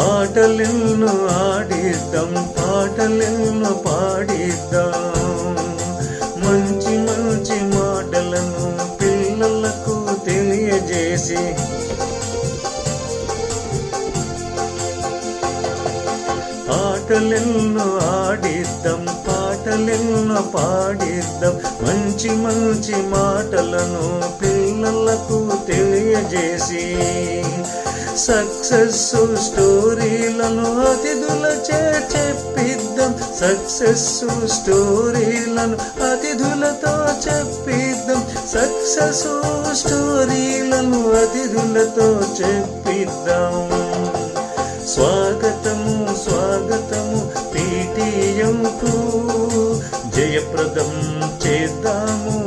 ఆటలెన్నో ఆడిద్దాం, పాటలెన్నో పాడిద్దాం. మంచి మంచి మాటలను పిల్లలకు తెలియజేసి ఆటలెన్నో ఆడిద్దాం, పాటలెన్నో పాడిద్దాం. మంచి మంచి మాటలను పిల్లలకు తెలియజేసి సక్సెస్ స్టోరీలను అతిథులచే చెప్పిద్దాం. సక్సెస్ స్టోరీలను అతిథులతో చెప్పిద్దాం. సక్సెస్ స్టోరీలను అతిథులతో చెప్పిద్దాం. స్వాగతము స్వాగతము PTMకు, జయప్రదం చేద్దాము